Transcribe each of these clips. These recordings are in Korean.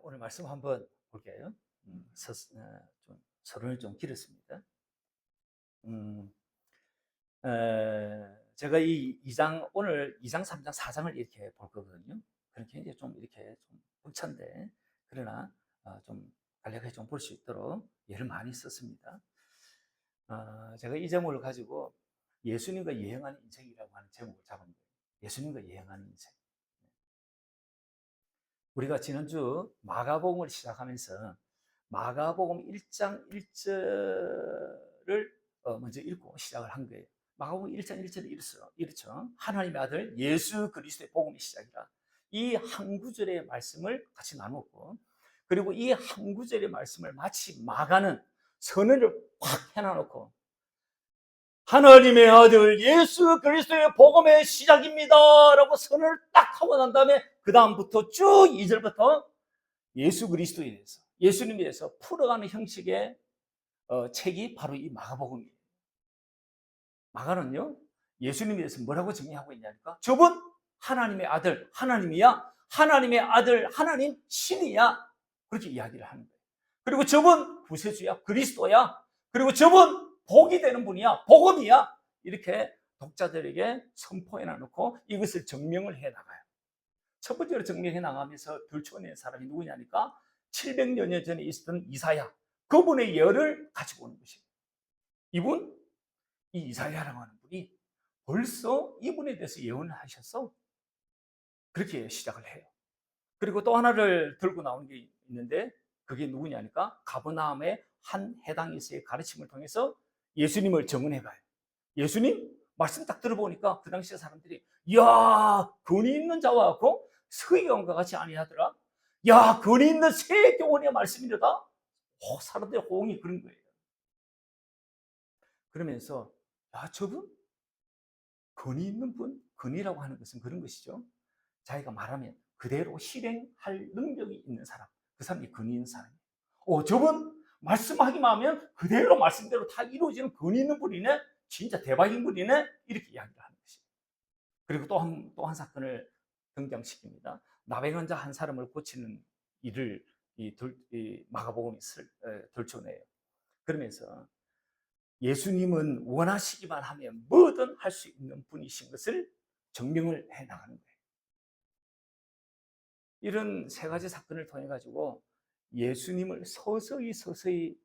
오늘 말씀 한번 볼게요. 좀 서론을 좀 길었습니다. 음, 제가 이 2장, 오늘 2장, 3장, 4장을 이렇게 볼 거거든요. 그렇게 이제 좀 이렇게 좀 벅찬데, 그러나 좀 간략하게 좀 볼 수 있도록 예를 많이 썼습니다. 제가 이 제목을 가지고 예수님과 여행하는 인생이라고 하는 제목을 잡은 거예요. 예수님과 여행하는 인생. 우리가 지난주 마가복음을 시작하면서 마가복음 1장 1절을 먼저 읽고 시작을 한 거예요. 마가복음 1장 1절에 이렇죠. 하나님의 아들 예수 그리스도의 복음의 시작이라. 이 한 구절의 말씀을 같이 나눴고, 그리고 이 한 구절의 말씀을 마치 마가는 선언을 확 해놔놓고 하나님의 아들 예수 그리스도의 복음의 시작입니다 라고 선언을 딱 하고 난 다음에 그 다음부터 쭉 2절부터 예수 그리스도에 대해서, 예수님에 대해서 풀어가는 형식의 책이 바로 이 마가복음이에요. 마가는요, 예수님에 대해서 뭐라고 정의하고 있냐니까, 저분 하나님의 아들, 하나님이야. 하나님의 아들, 하나님 신이야. 그렇게 이야기를 하는 거예요. 그리고 저분 구세주야, 그리스도야. 그리고 저분 복이 되는 분이야, 복음이야. 이렇게 독자들에게 선포해 놔놓고 이것을 증명을 해 나가요. 첫 번째로 증명해 나가면서 들춰낸 사람이 누구냐니까 700여 년 전에 있었던 이사야, 그분의 열을 가지고 오는 것입니다. 이 이사야라고 하는 분이 벌써 이분에 대해서 예언을 하셔서 그렇게 시작을 해요. 그리고 또 하나를 들고 나오는 게 있는데, 그게 누구냐니까 가버나움의 한 해당에서의 가르침을 통해서 예수님을 증언해 가요. 예수님 말씀 딱 들어보니까 그 당시에 사람들이, 야, 근위 있는 자와 같고 서기관과 같이 아니하더라. 야, 근위 있는 새 교훈의 말씀이로다. 사람들의 호응이 그런 거예요. 그러면서, 야, 저분 근위 있는 분, 근위라고 하는 것은 그런 것이죠. 자기가 말하면 그대로 실행할 능력이 있는 사람, 그 사람이 근위 있는 사람이에요. 저분 말씀하기만 하면 그대로 말씀대로 다 이루어지는 근위 있는 분이네, 진짜 대박인 분이네, 이렇게 이야기를 하는 것이에요. 그리고 또 한 사건을 등장시킵니다. 나병 환자 한 사람을 고치는 일을 이 마가복음이 들춰내요. 그러면서 예수님은 원하시기만 하면 뭐든 할 수 있는 분이신 것을 증명을 해 나가는 거예요. 이런 세 가지 사건을 통해 가지고 예수님을 서서히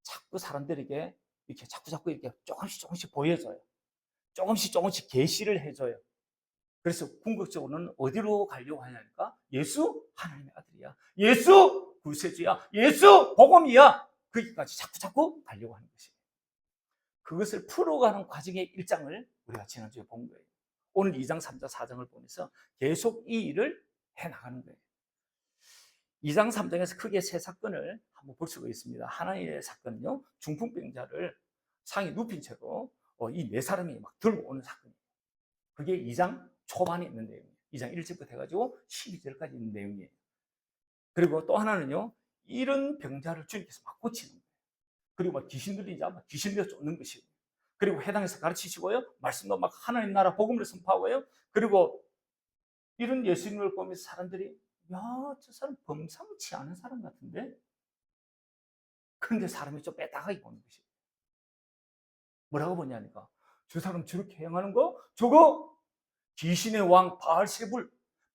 자꾸 사람들에게 이렇게 자꾸 이렇게 조금씩 보여줘요. 조금씩 계시를 해줘요. 그래서 궁극적으로는 어디로 가려고 하냐니까, 예수 하나님의 아들이야, 예수 구세주야, 예수 복음이야, 거기까지 자꾸 가려고 하는 것이에요. 그것을 풀어가는 과정의 일장을 우리가 지난주에 본 거예요. 오늘 2장, 3장, 4장을 보면서 계속 이 일을 해나가는 거예요. 2장, 3장에서 크게 세 사건을 한번 볼 수가 있습니다. 하나의 사건은요, 중풍병자를 상이 눕힌 채로 이 네 사람이 막 들고 오는 사건이에요. 그게 2장 초반에 있는 내용이에요. 2장 1절부터 해가지고 12절까지 있는 내용이에요. 그리고 또 하나는요, 이런 병자를 주님께서 막 고치는 거예요. 그리고 막 귀신 들린 자, 막 귀신 들려 쫓는 것이에요. 그리고 해당에서 가르치시고요, 말씀도 막 하나님 나라 복음을 선포하고요. 그리고 이런 예수님을 보면서 사람들이, 야, 저 사람 범상치 않은 사람 같은데? 그런데 사람이 좀 빼다가게 보는 것이에요. 뭐라고 보냐니까, 저 사람 저렇게 행하는 거, 저거 귀신의 왕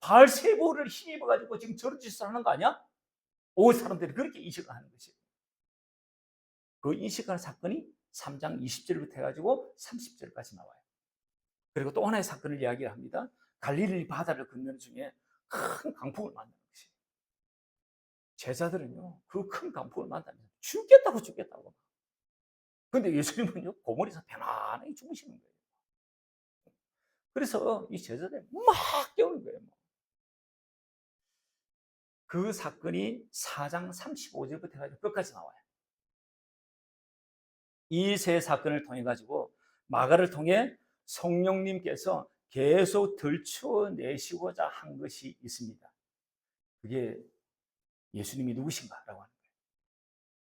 바알세불을 힘입어가지고 지금 저런 짓을 하는 거 아니야? 사람들이 그렇게 인식을 하는 것이에요. 그 인식하는 사건이 3장 20절부터 해가지고 30절까지 나와요. 그리고 또 하나의 사건을 이야기를 합니다. 갈릴리 바다를 건너는 중에 큰 강풍을 만나는 것이에요. 제자들은요, 그 큰 강풍을 만나면 죽겠다고. 근데 예수님은요, 고물에서 편안하게 주무시는 거예요. 그래서 이 제자들이 막 깨우는 거예요. 그 사건이 4장 35절부터 해가지고 끝까지 나와요. 이 세 사건을 통해 가지고 마가를 통해 성령님께서 계속 들춰내시고자 한 것이 있습니다. 그게 예수님이 누구신가라고 하는 거예요.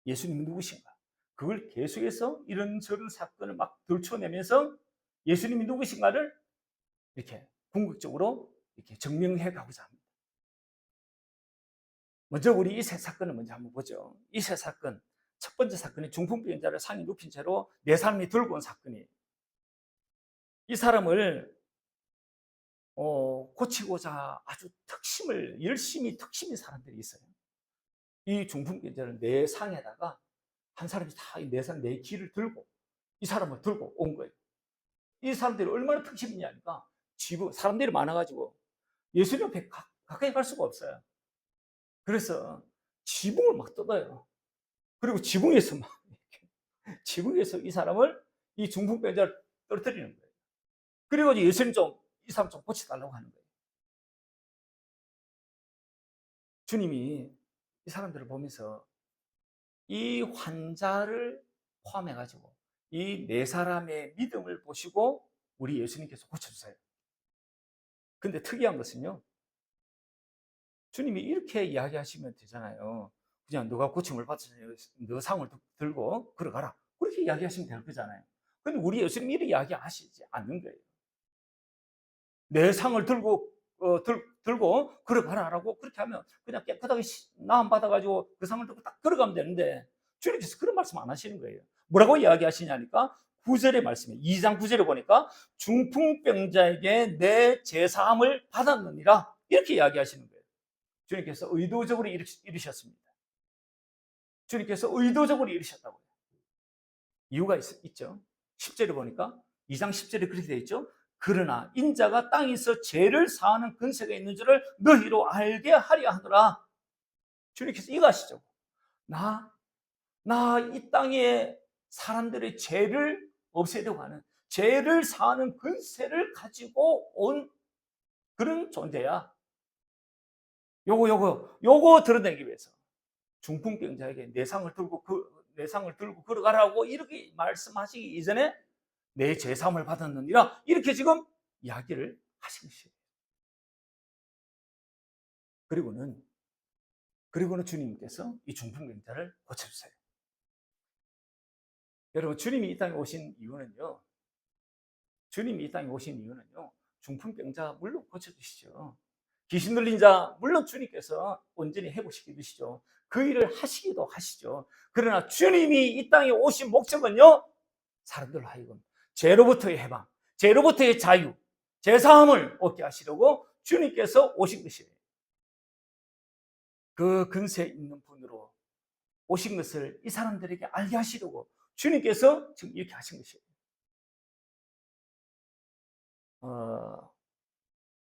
예수님이 누구신가? 그걸 계속해서 이런저런 사건을 막 들춰내면서 예수님이 누구신가를 이렇게 궁극적으로 이렇게 증명해 가고자 합니다. 먼저 우리 이 세 사건을 먼저 한번 보죠. 이 세 사건, 첫 번째 사건이 중풍병자를 상에 눕힌 채로 네 사람이 들고 온 사건이에요. 이 사람을 고치고자 아주 열심히 특심인 사람들이 있어요. 이 중풍병자를 네 상에다가 한 사람이 다 네 상, 네 기를 들고 이 사람을 들고 온 거예요. 이 사람들이 얼마나 특심이냐니까 사람들이 많아가지고 예수님 앞에 가까이 갈 수가 없어요. 그래서 지붕을 막 뜯어요. 그리고 지붕에서 이 사람을, 이 중풍병자를 떨어뜨리는 거예요. 그리고 예수님 이 사람 좀 고쳐달라고 하는 거예요. 주님이 이 사람들을 보면서 이 환자를 포함해가지고 이 네 사람의 믿음을 보시고 우리 예수님께서 고쳐주세요. 근데 특이한 것은요, 주님이 이렇게 이야기하시면 되잖아요. 그냥 너가 고침을 받으면 너 상을 들고 걸어가라. 그렇게 이야기하시면 될 거잖아요. 근데 우리 예수님이 이렇게 이야기하시지 않는 거예요. 내 상을 들고 걸어가라라고 그렇게 하면 그냥 깨끗하게 나음 받아가지고 그 상을 들고 딱 걸어가면 되는데 주님께서 그런 말씀 안 하시는 거예요. 뭐라고 이야기하시냐니까 9절의 말씀에 2장 9절에 보니까 중풍병자에게 내 제사함을 받았느니라 이렇게 이야기하시는 거예요. 주님께서 의도적으로 이르셨습니다. 주님께서 의도적으로 이르셨다고요. 이유가 있죠. 10절에 보니까 2장 10절에 그렇게 되어 있죠. 그러나 인자가 땅에서 죄를 사하는 근세가 있는 줄을 너희로 알게 하려 하더라. 주님께서 이거 하시죠. 나 이 땅에 사람들의 죄를 없애려고 하는, 죄를 사하는 근세를 가지고 온 그런 존재야. 요거 드러내기 위해서 중풍병자에게 내상을 들고 걸어가라고 이렇게 말씀하시기 이전에 내 제사함을 받았느니라 이렇게 지금 이야기를 하신 것이에요. 그리고는 주님께서 이 중풍병자를 고쳐주세요. 여러분, 주님이 이 땅에 오신 이유는요, 중풍병자 물론 고쳐주시죠. 귀신 들린 자 물론 주님께서 온전히 회복시켜주시죠. 그 일을 하시기도 하시죠. 그러나 주님이 이 땅에 오신 목적은요, 사람들로 하여금 죄로부터의 해방, 죄로부터의 자유, 제사함을 얻게 하시려고 주님께서 오신 것이에요. 그 근세 있는 분으로 오신 것을 이 사람들에게 알게 하시려고 주님께서 지금 이렇게 하신 것이에요.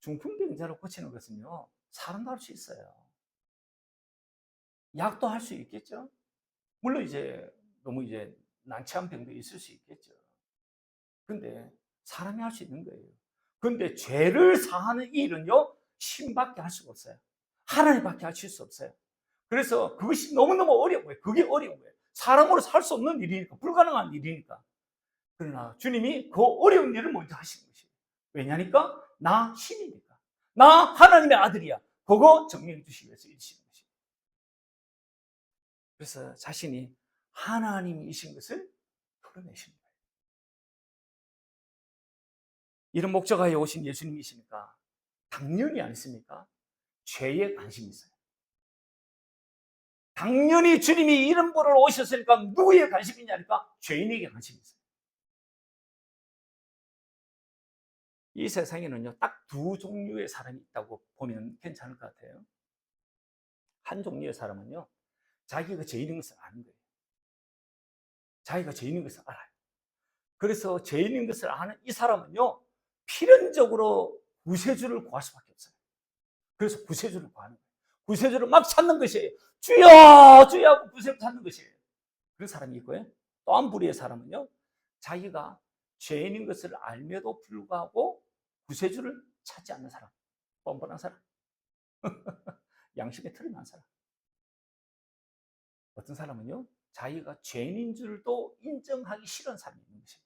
중풍병자를 고치는 것은요, 사람도 할 수 있어요. 약도 할 수 있겠죠. 물론 너무 난처한 병도 있을 수 있겠죠. 근데 사람이 할 수 있는 거예요. 근데 죄를 사하는 일은요, 신밖에 할 수가 없어요. 하나님밖에 하실 수 없어요. 그래서 그것이 너무너무 어려운 거예요. 그게 어려운 거예요. 사람으로서 할 수 없는 일이니까, 불가능한 일이니까. 그러나 주님이 그 어려운 일을 먼저 하시는 것이에요. 왜냐니까 나 신이니까. 나 하나님의 아들이야. 그거 증명해 주시기 위해서 이러시는 것이에요. 그래서 자신이 하나님이신 것을 드러내시는 거예요. 이런 목적하에 오신 예수님이시니까 당연히 아니십니까? 죄에 관심이 있어요. 당연히 주님이 이런 분을 오셨으니까 누구에 관심이 있냐니까 죄인에게 관심이 있어요. 이 세상에는요, 딱 두 종류의 사람이 있다고 보면 괜찮을 것 같아요. 한 종류의 사람은요, 자기가 죄인인 것을 아는 거예요. 자기가 죄인인 것을 알아요. 그래서 죄인인 것을 아는 이 사람은요, 필연적으로 구세주를 구할 수밖에 없어요. 그래서 구세주를 구하는 거예요. 구세주를 막 찾는 것이에요. 주여, 주여 하고 구세주를 찾는 것이에요. 그런 사람이 있고요. 또 한 부류의 사람은요, 자기가 죄인인 것을 알면도 불구하고 구세주를 찾지 않는 사람. 뻔뻔한 사람. 양심에 틀이 난 사람. 어떤 사람은요, 자기가 죄인인 줄도 인정하기 싫은 사람이 있는 것이에요.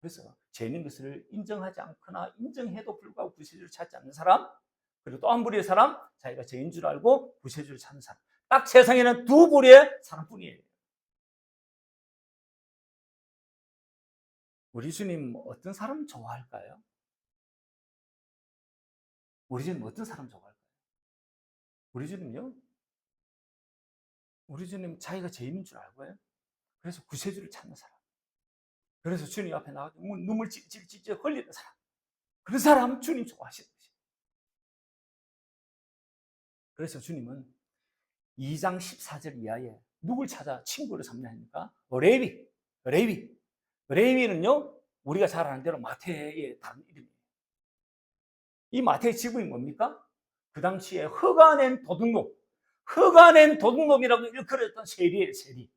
그래서 죄인인 것을 인정하지 않거나 인정해도 불구하고 구세주를 찾지 않는 사람, 그리고 또 한 부류의 사람, 자기가 죄인 줄 알고 구세주를 찾는 사람. 딱 세상에는 두 부류의 사람뿐이에요. 우리 주님 어떤 사람 좋아할까요? 우리 주님 어떤 사람 좋아할까요? 우리 주님요, 우리 주님 자기가 죄인인 줄 알고요. 그래서 구세주를 찾는 사람. 그래서 주님 앞에 나가서 눈물 찔찔 흘리는 사람. 그런 사람 주님 좋아하시는 것이에요. 그래서 주님은 2장 14절 이하에 누굴 찾아 친구를 삼느냐니까 레위는요 우리가 잘 아는 대로 마태의 다른 이름이에요. 이 마태의 직분이 뭡니까? 그 당시에 허가 낸 도둑놈이라고 일컬었던 세리예요. 세리.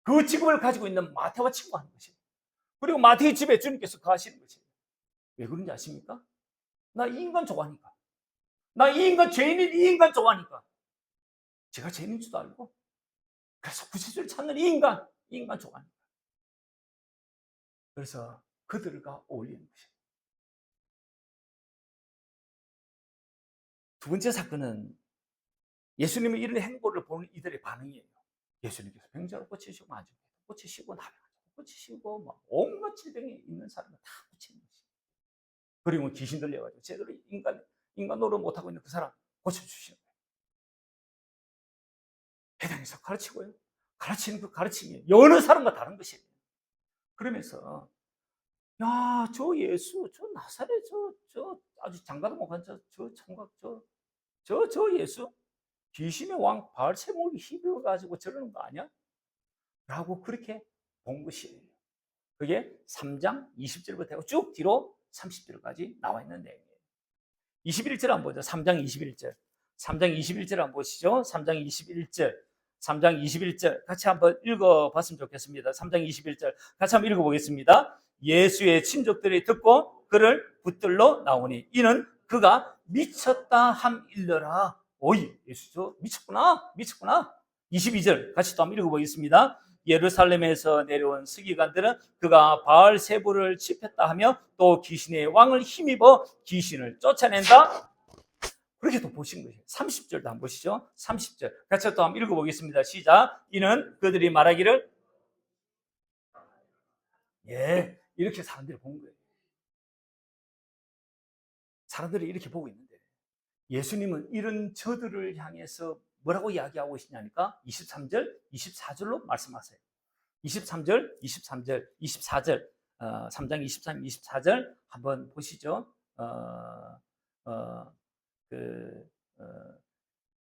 그 직업을 가지고 있는 마태와 친구하는 것이에요. 그리고 마태의 집에 주님께서 거하시는 것이에요. 왜 그런지 아십니까? 나 이 인간 좋아하니까. 나 이 인간 죄인인 이 인간 좋아하니까. 제가 죄인인 줄도 알고. 그래서 구세주를 찾는 이 인간 좋아하니까. 그래서 그들과 어울리는 것이에요. 두 번째 사건은 예수님의 이런 행보를 보는 이들의 반응이에요. 예수님께서 병자로 고치시고 만주도 고치시고 나병도 고치시고 막 온갖 질병이 있는 사람을 다 고치는 것이에요. 그리고 귀신 들려가지고 제대로 인간 노릇 못하고 있는 그 사람 고쳐주시는 거예요. 회당에서 가르치고요. 가르치는 그 가르침이 여느 사람과 다른 것이에요. 그러면서 야, 저 예수, 저 나사렛, 저 아주 장가도 못한 저 청각, 저 예수 귀신의 왕 바알세불을 휘두어가지고 저러는 거 아니야? 라고 그렇게 본 것이에요. 그게 3장 20절부터 쭉 뒤로 30절까지 나와 있는 내용이에요. 21절 한번 보죠. 3장 21절. 3장 21절 한번 보시죠. 3장 21절. 3장 21절 같이 한번 읽어봤으면 좋겠습니다. 3장 21절 같이 한번 읽어보겠습니다. 예수의 친족들이 듣고 그를 붙들러 나오니 이는 그가 미쳤다 함일러라. 오이, 예수 저 미쳤구나. 22절 같이 또 한번 읽어보겠습니다. 예루살렘에서 내려온 서기관들은 그가 바알세불을 칩혔다 하며 또 귀신의 왕을 힘입어 귀신을 쫓아낸다. 그렇게 또 보신 거예요. 30절도 한번 보시죠. 30절 같이 또 한번 읽어보겠습니다. 시작. 이는 그들이 말하기를 이렇게 사람들이 본 거예요. 사람들이 이렇게 보고 있는데 예수님은 이런 저들을 향해서 뭐라고 이야기하고 계시냐니까 23절, 24절로 말씀하세요. 23절, 24절, 3장 23, 24절 한번 보시죠.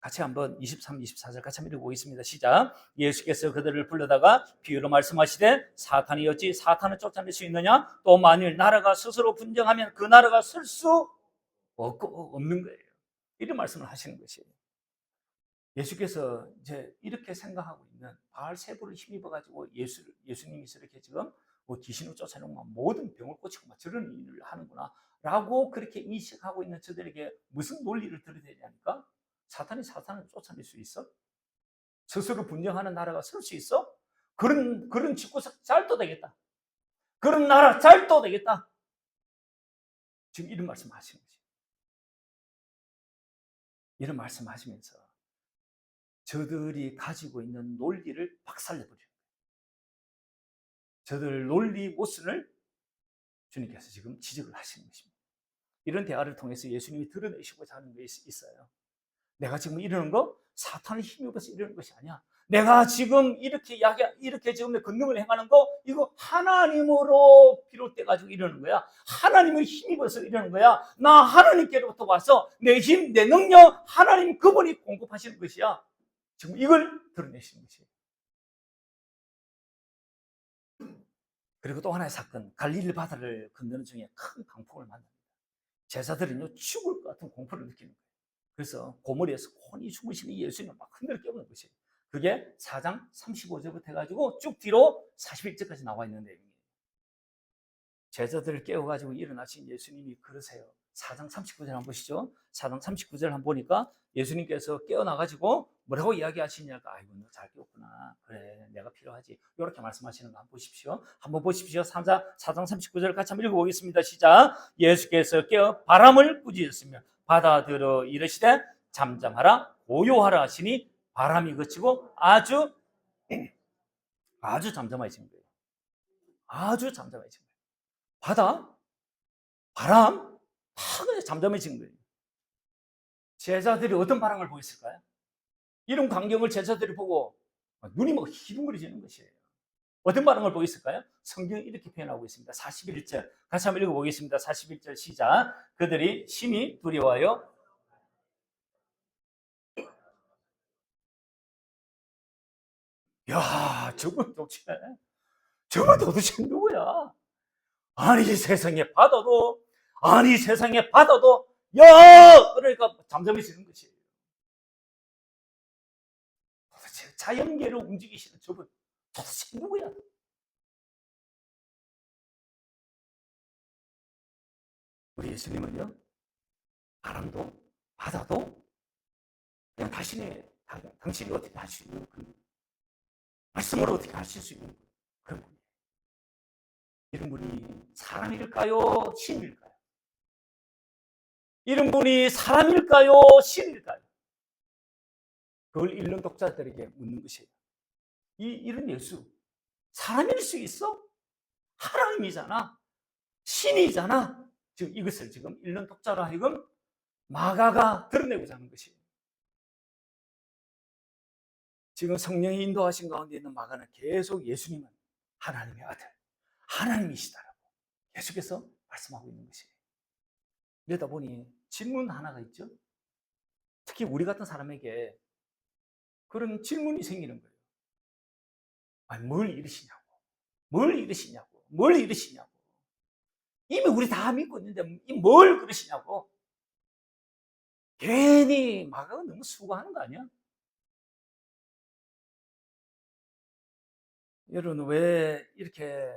같이 한번 23, 24절 같이 한번 읽어보겠습니다. 시작. 예수께서 그들을 불러다가 비유로 말씀하시되 사탄이 어찌 사탄을 쫓아낼 수 있느냐? 또 만일 나라가 스스로 분쟁하면 그 나라가 설 수 없는 거예요. 이런 말씀을 하시는 것이에요. 예수께서 이제 이렇게 생각하고 있는 바알세불을 힘입어가지고 예수님이 이렇게 지금 귀신을 쫓아내고 모든 병을 고치고 막 저런 일을 하는구나 라고 그렇게 인식하고 있는 저들에게 무슨 논리를 들어야 되냐니까 사탄이 사탄을 쫓아낼 수 있어? 스스로 분쟁하는 나라가 설 수 있어? 그런 집구석 잘 떠되겠다. 그런 나라 잘 떠되겠다. 지금 이런 말씀 하시는 거지. 이런 말씀 하시면서 저들이 가지고 있는 논리를 박살내버려요. 저들 논리 모순을 주님께서 지금 지적을 하시는 것입니다. 이런 대화를 통해서 예수님이 드러내시고자 하는 것이 있어요. 내가 지금 이러는 거 사탄을 힘입어서 이러는 것이 아니야. 내가 지금 이렇게 지금 내 권능을 행하는 거 이거 하나님으로 비롯돼 가지고 이러는 거야. 하나님을 힘입어서 이러는 거야. 나 하나님께로부터 와서 내 힘, 내 능력 하나님 그분이 공급하시는 것이야. 지금 이걸 드러내시는 것이에요. 그리고 또 하나의 사건, 갈릴리 바다를 건너는 중에 큰 강풍을 만납니다. 제자들은요 죽을 것 같은 공포를 느끼는 거예요. 그래서 고머리에서 곤히 주무시는 예수님을 막 흔들어 깨우는 것이에요. 그게 4장 35절부터 해가지고 쭉 뒤로 41절까지 나와 있는 내용이에요. 제자들을 깨워가지고 일어나신 예수님이 그러세요. 4장 39절 한번 보시죠. 4장 39절 한번 보니까 예수님께서 깨어나가지고 뭐라고 이야기하시냐니까 아이고 너 잘 깨웠구나. 그래 내가 필요하지. 이렇게 말씀하시는 거 한번 보십시오. 한번 보십시오. 4장 39절 같이 한번 읽어보겠습니다. 시작. 예수께서 깨어 바람을 꾸짖으시며 바다들어 이르시되 잠잠하라 고요하라 하시니 바람이 그치고 아주 잠잠해진 거예요. 아주 잠잠해진 거예요. 바다, 바람 다 그냥 잠잠해진 거예요. 제자들이 어떤 반응을 보였을까요? 이런 광경을 제자들이 보고 눈이 막 희둥거리지는 것이에요. 어떤 반응을 보였을까요? 성경이 이렇게 표현하고 있습니다. 41절 같이 한번 읽어보겠습니다. 41절 시작. 그들이 심히 두려워하여 야 저건 도대체 누구야? 아니 세상에 바다도 아니 세상에 바다도 야 그러니까 잠잠해지는 것이에요. 도대체 자연계를 움직이시는 저분 도대체 누구야? 우리 예수님은요 바람도 바다도 그냥 당신이 어떻게 할 수 있는 그 말씀으로 어떻게 하실 수 있는 그런 분이에요. 이런 분이 사람일까요? 신일까요? 이런 분이 사람일까요? 신일까요? 그걸 읽는 독자들에게 묻는 것이에요. 이런 예수 사람일 수 있어? 하나님이잖아. 신이잖아. 지금 이것을 지금 읽는 독자로 하여금 마가가 드러내고자 하는 것이에요. 지금 성령이 인도하신 가운데 있는 마가는 계속 예수님은 하나님의 아들, 하나님이시다라고 계속해서 말씀하고 있는 것이에요. 이러다 보니 질문 하나가 있죠. 특히 우리 같은 사람에게 그런 질문이 생기는 거예요. 아니, 뭘 이러시냐고. 뭘 이러시냐고. 뭘 이러시냐고. 이미 우리 다 믿고 있는데 뭘 그러시냐고. 괜히 마가가 너무 수고하는 거 아니야? 여러분 왜 이렇게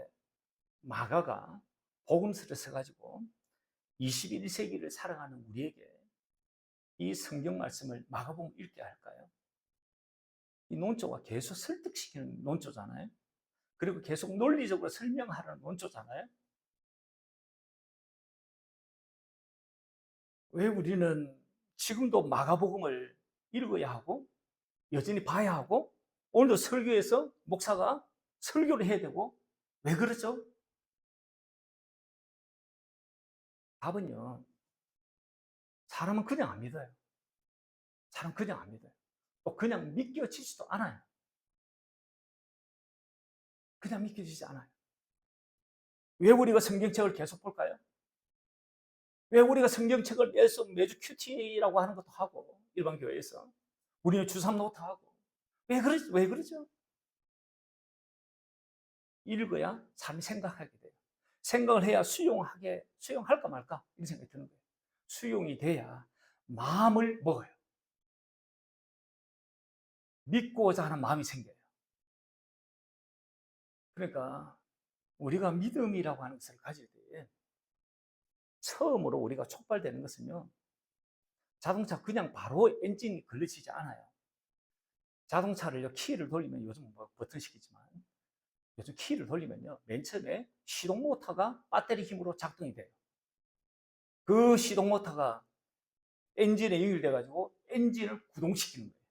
마가가 복음서를 써가지고 21세기를 살아가는 우리에게 이 성경 말씀을 마가복음 읽게 할까요? 이 논조가 계속 설득시키는 논조잖아요. 그리고 계속 논리적으로 설명하라는 논조잖아요. 왜 우리는 지금도 마가복음을 읽어야 하고 여전히 봐야 하고 오늘도 설교에서 목사가 설교를 해야 되고 왜 그러죠? 답은요. 사람은 그냥 안 믿어요. 사람 그냥 안 믿어요. 또 그냥 믿겨지지도 않아요. 그냥 믿겨지지 않아요. 왜 우리가 성경책을 계속 볼까요? 왜 우리가 성경책을 매주 큐티라고 하는 것도 하고 일반 교회에서 우리는 주삼노트 하고 왜 그러죠? 읽어야 삶이 생각하게 돼요. 생각을 해야 수용할까 말까 이런 생각이 드는 거예요. 수용이 돼야 마음을 먹어요. 믿고자 하는 마음이 생겨요. 그러니까 우리가 믿음이라고 하는 것을 가질 때 처음으로 우리가 촉발되는 것은요. 자동차 그냥 바로 엔진이 걸리지 않아요. 자동차를 키를 돌리면 요즘 뭐 버튼식이지만 요즘 키를 돌리면요. 맨 처음에 시동 모터가 배터리 힘으로 작동이 돼요. 그 시동 모터가 엔진에 연결돼 가지고 엔진을 구동시키는 거예요.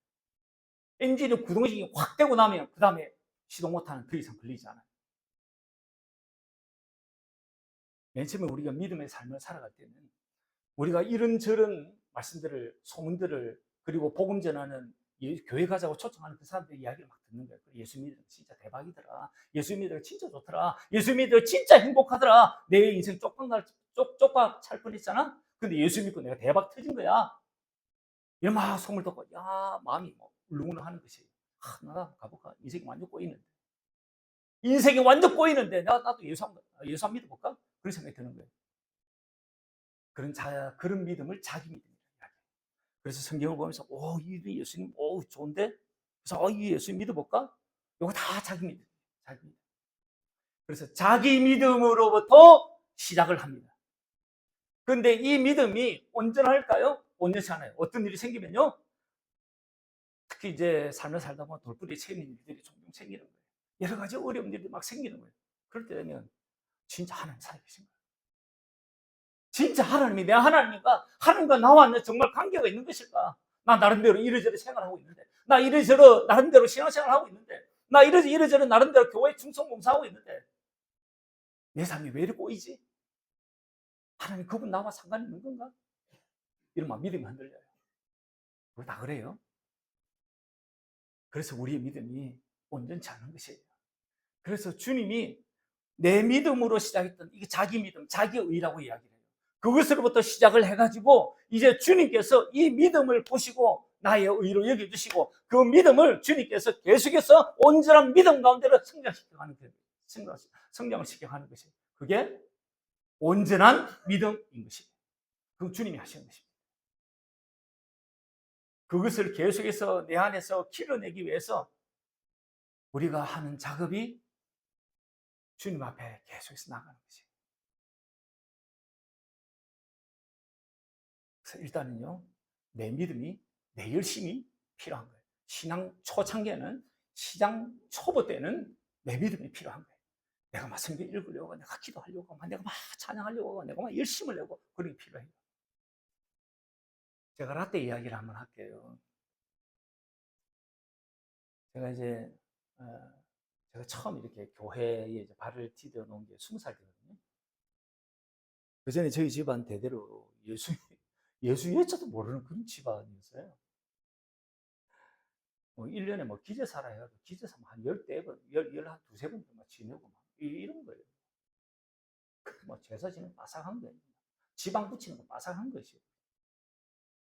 엔진을 구동식이 확 되고 나면 그 다음에 시동 모터는 더 이상 걸리지 않아요. 맨 처음에 우리가 믿음의 삶을 살아갈 때는 우리가 이런저런 말씀들을 소문들을 그리고 복음 전하는 교회 가자고 초청하는 그 사람들의 이야기를 막 듣는 거예요. 예수 믿으면 진짜 대박이더라. 예수 믿으면 진짜 좋더라. 예수 믿으면 진짜 행복하더라. 내 인생 쪽박 찰 뻔했잖아. 근데 예수 믿고 내가 대박 터진 거야. 이런 막 소문을 듣고 야 마음이 뭐 울렁울렁하는 것이 나가 가볼까? 인생이 완전 꼬이는데. 인생이 완전 꼬이는데 나도 예수 한 믿어볼까? 그런 생각이 드는 거예요. 그런 믿음을 자기 믿음이라고 이야기해요. 그래서 성경을 보면서 이 예수님 좋은데? 그래서 이 예수님 믿어볼까? 이거 다 자기 믿음. 자기 믿음. 그래서 자기 믿음으로부터 시작을 합니다. 그런데 이 믿음이 온전할까요? 온전치 않아요. 어떤 일이 생기면요. 특히 이제 삶을 살다 보면 돌부리에 채이는 일들이 종종 생기는 거예요. 여러 가지 어려운 일이 막 생기는 거예요. 그럴 때 되면 진짜 하나님 살아계신 거예요. 진짜 하나님이 내 하나님인가? 하나님과 나와 정말 관계가 있는 것일까? 나 나름대로 이래저래 생활하고 있는데, 나 이래저래 나름대로 신앙생활하고 있는데, 나 이래저래 나름대로 교회 충성봉사하고 있는데, 내 삶이 왜 이렇게 꼬이지? 하나님 그분 나와 상관이 있는 건가? 이러면 믿음이 흔들려요. 그거 다 그래요. 그래서 우리의 믿음이 온전치 않은 것이에요. 그래서 주님이 내 믿음으로 시작했던 이게 자기 믿음, 자기 의라고 이야기를 해요. 그것으로부터 시작을 해가지고 이제 주님께서 이 믿음을 보시고 나의 의로 여겨주시고 그 믿음을 주님께서 계속해서 온전한 믿음 가운데로 성장시켜가는 거예요. 성장을 시켜가는 것이에요. 그게 온전한 믿음인 것입니다. 그 주님이 하시는 것입니다. 그것을 계속해서 내 안에서 키워내기 위해서 우리가 하는 작업이 주님 앞에 계속해서 나가는 것이에요. 그래서 일단은요, 내 믿음이, 내 열심이 필요한 거예요. 신앙 초창기에는, 시장 초보 때는 내 믿음이 필요한 거예요. 내가 막 성경 읽으려고, 내가 기도하려고, 내가 막 찬양하려고, 내가 막 열심을 내고, 그런 게 필요해요. 제가 라떼 이야기를 한번 할게요. 제가 이제, 제가 처음 이렇게 교회에 이제 발을 디뎌 놓은 게 20살 때거든요. 그 전에 저희 집안 대대로 예수 예자도 모르는 그런 집안이었어요. 뭐 1년에 뭐 기재사라 해가지고 기재사 한 10대, 12번 막 지내고 막 이런 거예요. 뭐 제사 지는 빠삭한 거예요. 지방 붙이는 거 빠삭한 것이에요.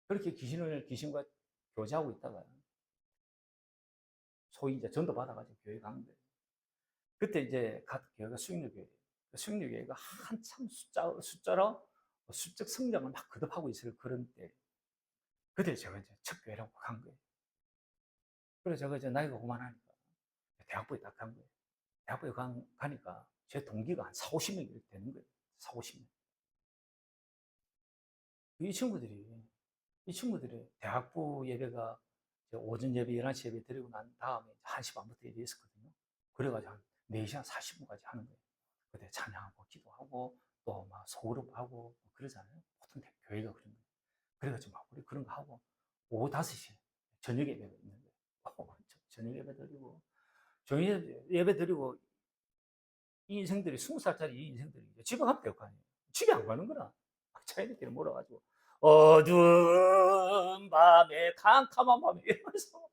그렇게 귀신과 교제하고 있다가 소위 이제 전도 받아가지고 교회 간 거예요. 그때 이제 갓 교회가 수익교회. 수익교회가 한참 숫자로 수적 성장을 막 거듭하고 있을 그런 때. 그때 제가 이제 첫 교회라고 간 거예요. 그래서 제가 이제 나이가 그만하니까 대학부에 딱 간 거예요. 대학부에 가니까 제 동기가 한 4, 50명 이렇게 되는 거예요. 4, 50명. 이 친구들이, 이 친구들이 대학부 예배가 오전 예배, 11시 예배 드리고 난 다음에 1시 반부터 예배 있었거든요. 그래가지고 한 4시간 40분까지 하는 거예요. 그때 찬양하고 기도하고 또 막 소그룹하고 그러잖아요. 보통 교회가 그런 거예요. 그래가지고 막 우리 그런 거 하고 오후 5시 저녁 예배가 있는 거예요. 저녁 예배 드리고 저녁 예배 드리고 이 인생들이 20살짜리 이 인생들이 집에 가면 될 거 아니에요. 집에 안 가는 거라. 차이들끼리 몰아가지고 어두운 밤에 캄캄한 밤에 이러면서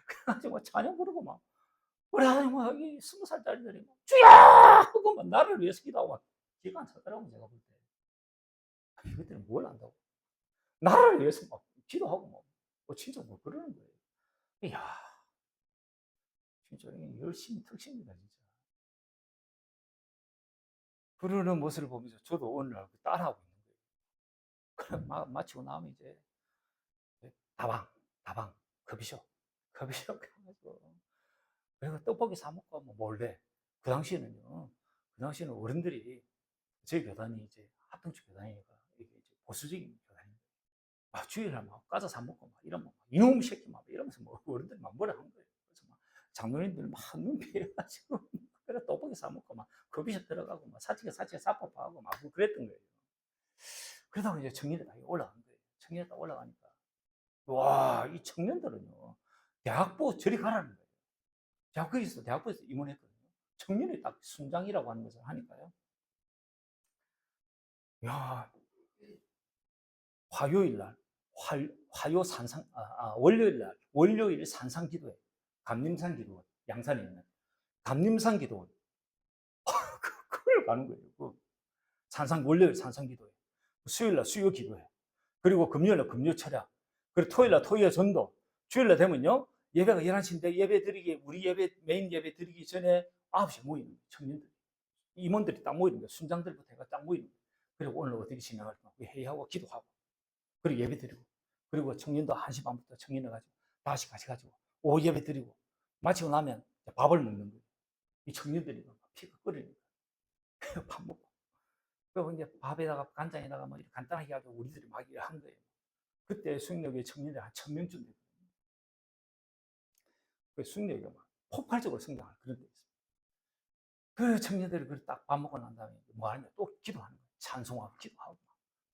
그래가지고 찬양 부르고 막 우리 하나님 이 20살짜리들이 막 주야 하고 막 나를 위해서 기도하고 막 기가 안 차더라고 제가 볼 때. 이것들은 뭘 안다고? 나를 위해서 막 기도하고 막 진짜 뭐 그러는 거예요. 이야 진짜 열심히 특심입니다 진짜. 그러는 모습을 보면서 저도 오늘날 따라하고 있는 거예요. 그럼 마치고 나면 이제 다방, 커피숍 가가지고 그리고 떡볶이 사 먹고 뭐 몰래 그 당시에는 어른들이 저희 교단이 이제 합동치 교단이니까 이게 이제 보수적인 교단입니다. 막 주일날 막 과자 사 먹고 막 이러면 이놈 새끼 막 이러면서 뭐 어른들이 막 뭐라 한 거예요. 그래서 막 장로님들 막 눈 피해가지고 그래 떡볶이 사 먹고 막 커피숍 들어가고 막 사치게 사법하고 막 그랬던 거예요. 그러다가 이제 청년대 딱 올라간 거예요. 청년대 딱 올라가니까 와, 이 청년들은요, 대학부 저리 가라는 거예요. 대학부에서 임원했거든요. 청년이 딱 순장이라고 하는 것을 하니까요. 야, 화요일 날, 화요 산상, 월요일 날, 월요일 산상 기도회, 감림산 기도원, 양산에 있는 감림산 기도원, 그걸 가는 거예요. 월요일 산상 기도회, 수요일 날 수요 기도회, 그리고 금요일 날 금요 철야, 그리고 토요일 날 토요 전도, 주일 날 되면요, 예배가 11시인데 우리 메인 예배 드리기 전에 9시에 모이는 거예요, 청년들. 임원들이 딱 모이는 거예요. 순장들부터 해가 딱 모이는 거예요. 그리고 오늘 어떻게 진행할까? 회의하고 기도하고, 그리고 예배 드리고, 그리고 청년도 1시 반부터 청년을 가지고, 다시 가셔가지고, 오후 예배 드리고, 마치고 나면 밥을 먹는 거예요. 이 청년들이 피가 끓으니까. 밥 먹고. 그리고 이제 밥에다가 간장에다가 뭐 간단하게 하고 우리들이 막 한 거예요. 그때 수익력의 청년들이 한 1000명쯤 됐거든요. 그 수익력이 막 폭발적으로 성장한 그런 데 있어요. 그 청년들이 딱 밥 먹고 난 다음에 뭐 하냐? 또 기도하는 거예요. 찬송하고 기도하고.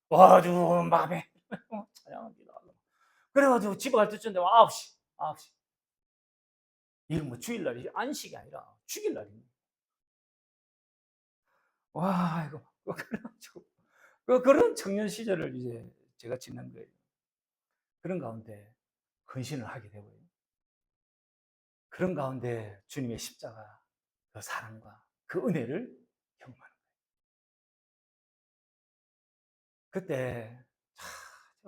와주 맘에 찬양하고 기도하고. 그래가지고 집에 갈 때쯤 되면 9시, 9시. 이건 뭐 주일날이 안식이 아니라 죽일날입니다. 와, 이거. 그래가지고. 그런 청년 시절을 이제 제가 지낸 거예요. 그런 가운데 헌신을 하게 되고요. 그런 가운데 주님의 십자가, 그 사랑과 그 은혜를 경험하는 거예요. 그때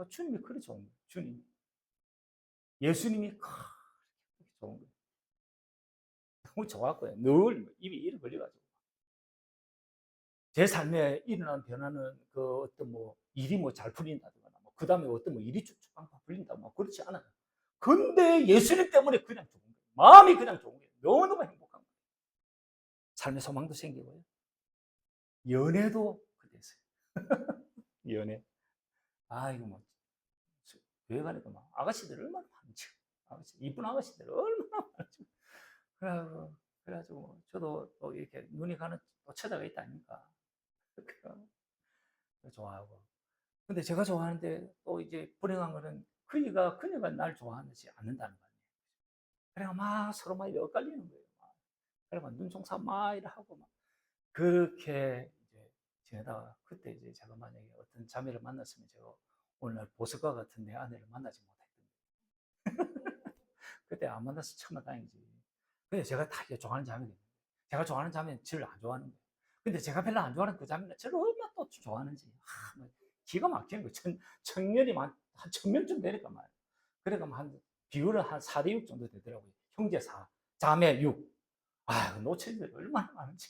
주님이 그리 좋은 거예요. 주님, 예수님이 그렇게 좋은 거예요. 너무 좋았고요. 늘 입이 이래 걸려가지고 제 삶에 일어난 변화는 그 어떤 뭐 일이 뭐 잘 풀린다거나 그 다음에 어떤 뭐 일이 쭉쭉빵빵 풀린다 뭐 그렇지 않아요. 근데 예수님 때문에 그냥 좋은 거예요. 마음이 그냥 좋은 거예요. 너무너무 행복한 거예요. 삶의 소망도 생기고요. 연애도 그랬어요. 연애. 아, 이거 뭐, 교회 가니까 막 아가씨들 얼마나 많지. 아가씨, 이쁜 아가씨들 얼마나 많지. 그래가지고, 저도 또 이렇게 눈이 가는 또 처자가 있다 아닙니까? 좋아하고. 근데 제가 좋아하는데 또 이제 불행한 거는 그녀가 날 좋아하지 않는다는 거예요. 그래가 막 서로 막 엇갈리는 거예요. 그래가 눈총사 막 이러고 막 그렇게 이제 지내다가 그때 이제 제가 만약에 어떤 자매를 만났으면 제가 오늘날 보석과 같은 내 아내를 만나지 못했던 그때 안 만나서 천만 다행이지. 근데 제가 다 좋아하는 자매거든요. 제가 좋아하는 자매는 저를 안 좋아하는 거예요. 근데 제가 별로 안 좋아하는 그 자매가 저를 얼마나 또 좋아하는지 뭐 기가 막히는 거예요. 청년이 한 1000명쯤 되니까 말이에요. 그러니까 한 비율은 한 4대6 정도 되더라고요. 형제 4, 자매 6. 아, 놓친들 얼마나 많은지.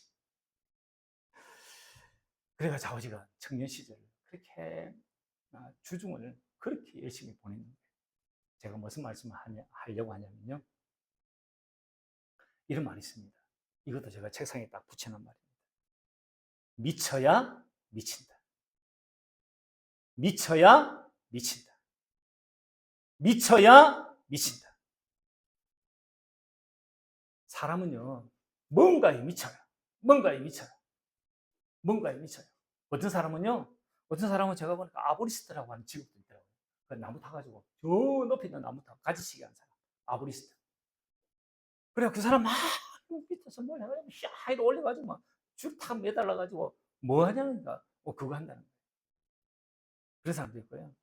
그래가 자오지가 청년 시절을 그렇게 주중을 그렇게 열심히 보냈는 거예요. 제가 무슨 말씀을 하려고 하냐면요. 이런 말이 있습니다. 이것도 제가 책상에 딱 붙여놓은 말입니다. 미쳐야 미친다. 미쳐야 미친다. 미쳐야 미친다. 사람은요, 뭔가에 미쳐요. 뭔가에 미쳐요. 뭔가에 미쳐요. 어떤 사람은 제가 보니까 아보리스트라고 하는 직업도 있더라고요. 그 나무 타가지고 저 높이 있는 나무 타고 가지치기 하는 사람. 아보리스트. 그래 그 사람 막 밑에서 뭘 해가지고 샤이를 올려가지고 막 줄 탁 매달라가지고 뭐 하냐니까 그거 한다는 거예요. 그런 사람도 있고요.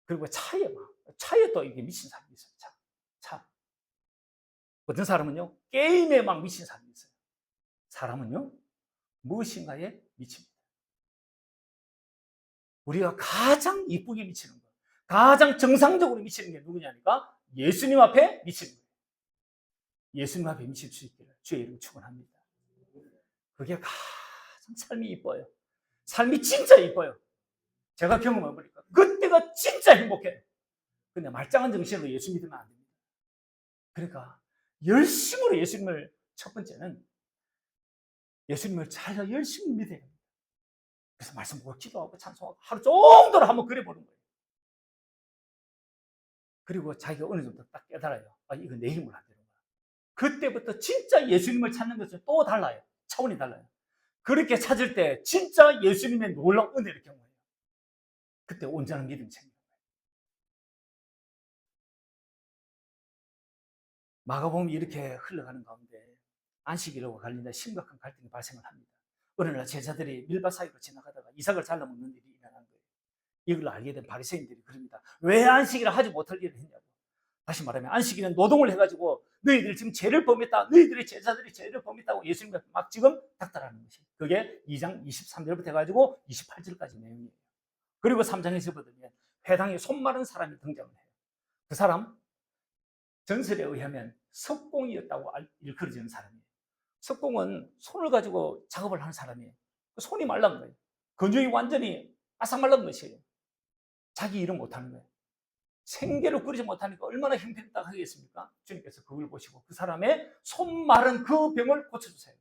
그리고 차에 또 이게 미친 사람이 있어요. 차. 어떤 사람은요 게임에 막 미친 사람이 있어요. 사람은요 무엇인가에 미칩니다. 우리가 가장 이쁘게 미치는 것, 가장 정상적으로 미치는 게 누구냐니까 예수님 앞에 미치는 거예요. 예수님 앞에 미칠 수 있기를 주의 이름 축원합니다. 그게 가장 삶이 이뻐요. 삶이 진짜 이뻐요. 제가 경험해보니까 그때가 진짜 행복해요. 근데 말짱한 정신으로 예수 믿으면 안 됩니다. 그러니까 열심으로 예수님을 첫 번째는 예수님을 잘 열심히 믿어야 됩니다. 그래서 말씀 보고 기도하고 찬송하고 하루 정도를 한번 그려보는 거예요. 그리고 자기가 어느 정도 딱 깨달아요. 아, 이거 내 힘으로 안 되는 거야. 그때부터 진짜 예수님을 찾는 것은 또 달라요. 차원이 달라요. 그렇게 찾을 때 진짜 예수님의 놀라운 은혜를 경험해요. 그때 온전한 믿음이 생겨요. 마가복음이 이렇게 흘러가는 가운데 안식일하고 관련된 심각한 갈등이 발생을 합니다. 어느 날 제자들이 밀밭 사이로 지나가다가 이삭을 잘라먹는 일이 일어난 거예요. 이걸 알게 된 바리새인들이 그럽니다. 왜 안식일을 하지 못할 일을 했냐고. 다시 말하면 안식일은 노동을 해가지고 너희들이 지금 죄를 범했다. 너희들의 제자들이 죄를 범했다고 예수님이 막 지금 닥달하는 것이. 그게 2장 23절부터 해가지고 28절까지 내용이에요. 그리고 3장에서 보면 회당에 손 마른 사람이 등장을 해요. 그 사람 전설에 의하면 석공이었다고 일컬어지는 사람이에요. 석공은 손을 가지고 작업을 하는 사람이에요. 손이 말란 거예요. 근육이 완전히 바싹 말란 것이에요. 자기 일은 못하는 거예요. 생계를 꾸리지 못하니까 얼마나 형편있다 하겠습니까? 주님께서 그걸 보시고 그 사람의 손 마른 그 병을 고쳐주세요.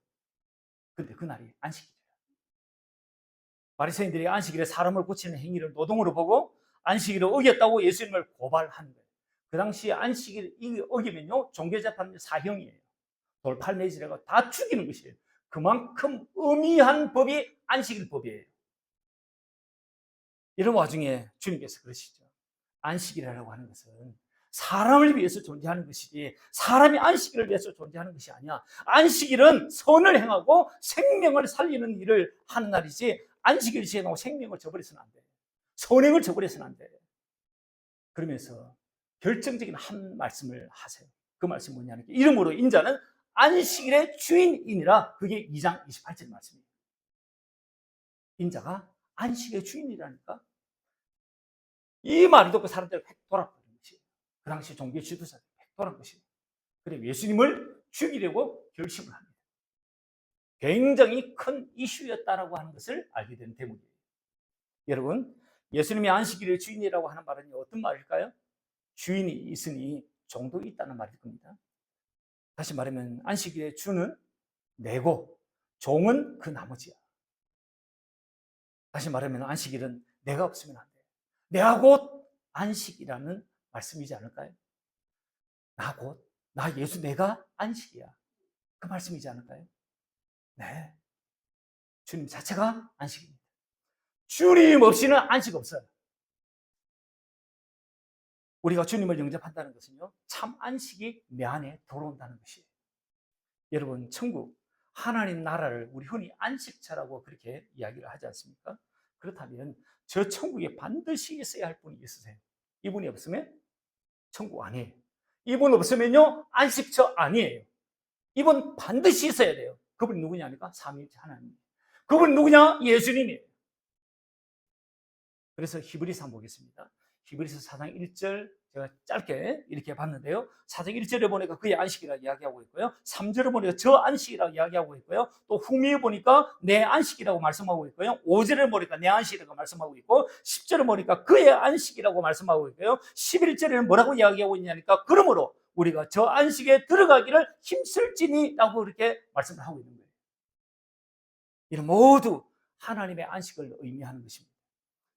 근데 그날이 안식일이에요. 바리새인들이 안식일에 사람을 고치는 행위를 노동으로 보고 안식일을 어겼다고 예수님을 고발한 거예요. 그 당시에 안식일 어기면요 종교재판 사형이에요. 돌팔매질하고 다 죽이는 것이에요. 그만큼 엄미한 법이 안식일 법이에요. 이런 와중에 주님께서 그러시죠. 안식일이라고 하는 것은 사람을 위해서 존재하는 것이지 사람이 안식일을 위해서 존재하는 것이 아니야. 안식일은 선을 행하고 생명을 살리는 일을 하는 날이지 안식일 지나고 생명을 저버려서는 안 돼. 선행을 저버려서는 안 돼. 그러면서 결정적인 한 말씀을 하세요. 그 말씀이 뭐냐면 이름으로 인자는 안식일의 주인이니라. 그게 2장 28절 말씀이에요. 인자가 안식의 주인이라니까. 이 말을 듣고 사람들이 획 돌아버린 것이에요. 그 당시 종교 지도자들이 획 돌아버린 것이에요. 그래 예수님을 죽이려고 결심을 합니다. 굉장히 큰 이슈였다라고 하는 것을 알게 된 대목이에요. 여러분, 예수님이 안식일의 주인이라고 하는 말은 어떤 말일까요? 주인이 있으니 종도 있다는 말일 겁니다. 다시 말하면 안식일의 주는 내고 종은 그 나머지야. 다시 말하면 안식일은 내가 없으면 안 돼. 내가 곧 안식이라는 말씀이지 않을까요? 나 예수 내가 안식이야. 그 말씀이지 않을까요? 네. 주님 자체가 안식입니다. 주님 없이는 안식 없어요. 우리가 주님을 영접한다는 것은요, 참 안식이 내 안에 들어온다는 것이에요. 여러분, 천국, 하나님 나라를 우리 흔히 안식처라고 그렇게 이야기를 하지 않습니까? 그렇다면 저 천국에 반드시 있어야 할 분이 있으세요. 이분이 없으면 천국 아니에요. 이분 없으면요, 안식처 아니에요. 이분 반드시 있어야 돼요. 그분이 누구냐니까? 삼위일체 하나님. 그분이 누구냐? 예수님이에요. 그래서 히브리서 한번 보겠습니다. 히브리서 4장 1절 제가 짧게 이렇게 봤는데요. 4장 1절에 보니까 그의 안식이라고 이야기하고 있고요. 3절에 보니까 저 안식이라고 이야기하고 있고요. 또 후미에 보니까 내 안식이라고 말씀하고 있고요. 5절에 보니까 내 안식이라고 말씀하고 있고 10절에 보니까 그의 안식이라고 말씀하고 있고요. 11절에는 뭐라고 이야기하고 있냐니까 그러므로 우리가 저 안식에 들어가기를 힘쓸지니라고 이렇게 말씀을 하고 있는 거예요. 이는 모두 하나님의 안식을 의미하는 것입니다.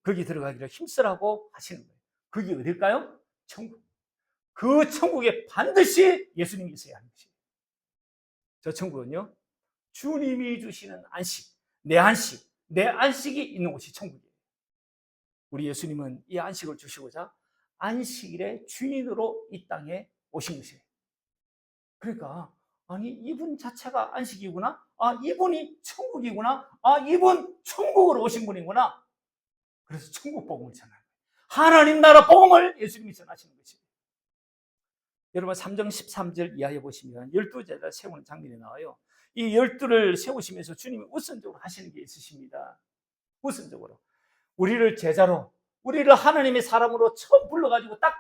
거기 들어가기를 힘쓰라고 하시는 거예요. 그게 어딜까요? 천국. 그 천국에 반드시 예수님이 있어야 하는 것이에요. 저 천국은요, 주님이 주시는 안식, 내 안식이 있는 곳이 천국이에요. 우리 예수님은 이 안식을 주시고자 안식일의 주인으로 이 땅에 오신 것이에요. 그러니까 아니 이분 자체가 안식이구나. 이분이 천국이구나. 이분 천국으로 오신 분이구나. 그래서 천국 복음을 전하는 거예요. 하나님 나라 복음을 예수님이 전하시는 것입니다. 여러분 3장 13절 이하에 보시면 12제자를 세우는 장면이 나와요. 이 12를 세우시면서 주님이 우선적으로 하시는 게 있으십니다. 우선적으로 우리를 제자로, 우리를 하나님의 사람으로 처음 불러가지고 딱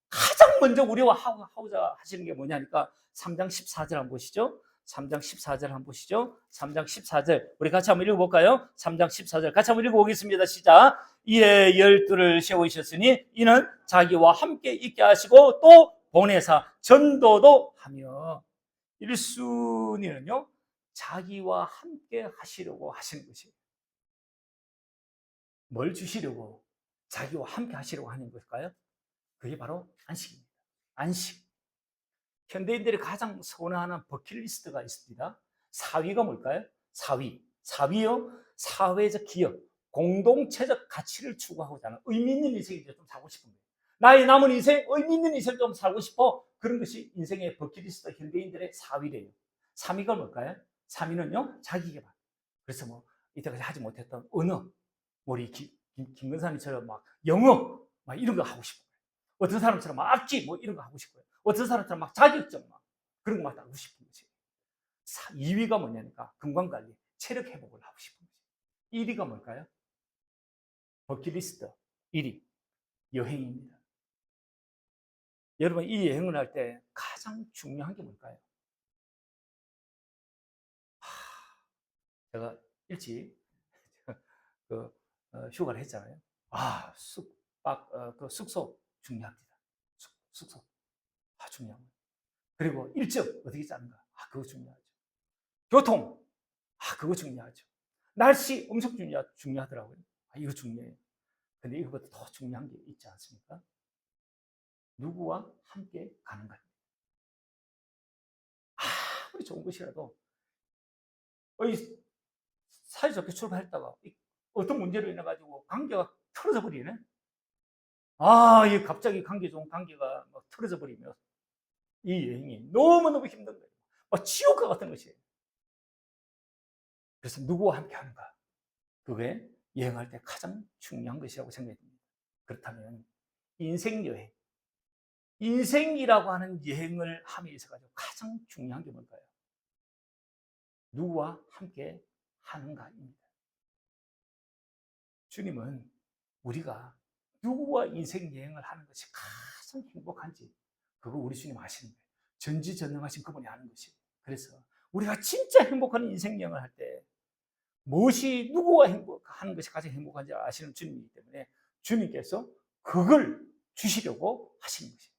가장 먼저 우리와 하고자 하시는 게 뭐냐니까 3장 14절 한번 보시죠. 3장 14절 한번 보시죠. 3장 14절 우리 같이 한번 읽어볼까요? 3장 14절 같이 한번 읽어보겠습니다. 시작. 이에 12를 세우셨으니 이는 자기와 함께 있게 하시고 또 보내사 전도도 하며. 1순위는요 자기와 함께 하시려고 하시는 것이에요. 뭘 주시려고 자기와 함께 하시려고 하는 걸까요? 그게 바로 안식입니다. 안식. 현대인들이 가장 선호하는 버킷리스트가 있습니다. 4위가 뭘까요? 4위요? 사회적 기여, 공동체적 가치를 추구하고자 하는 의미 있는 인생을 좀 살고 싶은 거예요. 나의 남은 인생, 의미 있는 인생 좀 살고 싶어. 그런 것이 인생의 버킷리스트 현대인들의 4위래요. 3위가 뭘까요? 3위는요, 자기개발. 그래서 뭐, 이때까지 하지 못했던 언어, 우리 김근삼이처럼 막 영어, 막 이런 거 하고 싶어요. 어떤 사람처럼 막 악기, 뭐 이런 거 하고 싶어요. 어떤 사람처럼 막 자격증, 막 그런 거 막 하고 싶은 거지. 2위가 뭐냐니까, 건강관리, 체력 회복을 하고 싶은 거지. 1위가 뭘까요? 버킷리스트 1위, 여행입니다. 여러분, 이 여행을 할 때 가장 중요한 게 뭘까요? 제가 일찍 휴가를 했잖아요. 숙소 중요합니다. 숙소 중요합니다. 그리고 일정 어떻게 짜는가? 그거 중요하죠. 교통 그거 중요하죠. 날씨 엄청 중요하더라고요. 이거 중요해요. 근데 이거보다 더 중요한 게 있지 않습니까? 누구와 함께 가는가? 아무리 좋은 것이라도 사이좋게 출발했다가 어떤 문제로 인해 가지고 관계가 틀어져 버리네. 이 갑자기 관계 좋은 관계가 막 틀어져 버리면 이 여행이 너무너무 힘든 거예요. 지옥과 같은 것이에요. 그래서 누구와 함께 하는가? 그게 여행할 때 가장 중요한 것이라고 생각이 듭니다. 그렇다면 인생 여행, 인생이라고 하는 여행을 함에 있어 가지고 가장 중요한 게 뭘까요? 누구와 함께 하는가입니다. 주님은 우리가 누구와 인생 여행을 하는 것이 가장 행복한지 그거 우리 주님 아시는 거예요. 전지전능하신 그분이 아는 것이에요. 그래서 우리가 진짜 행복한 인생 여행을 할 때 무엇이 누구와 행복하는 것이 가장 행복한지 아시는 주님이기 때문에 주님께서 그걸 주시려고 하시는 것이에요.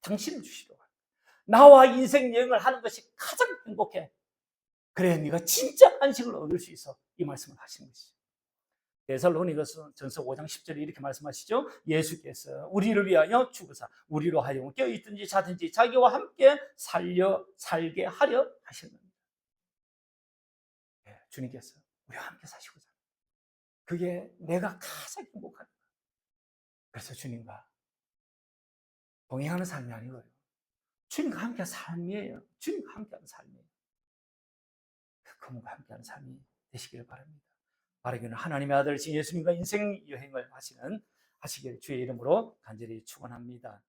당신을 주시려고. 나와 인생 여행을 하는 것이 가장 행복해. 그래 네가 진짜 안식을 얻을 수 있어. 이 말씀을 하시는 것이죠. 데살로니가서 전서 5장 10절에 이렇게 말씀하시죠. 예수께서 우리를 위하여 죽으사 우리로 하여금 깨어있든지 자든지 자기와 함께 살게 하려 하셨습니다. 네, 주님께서 우리와 함께 사시고자. 그게 내가 가장 행복한 거예요. 그래서 주님과 동행하는 삶이 아니고요. 주님과 함께하는 삶이에요. 주님과 함께하는 삶이에요. 그분과 함께하는 삶이 되시길 바랍니다. 바라기는 하나님의 아들이신 예수님과 인생 여행을 하시길 주의 이름으로 간절히 축원합니다.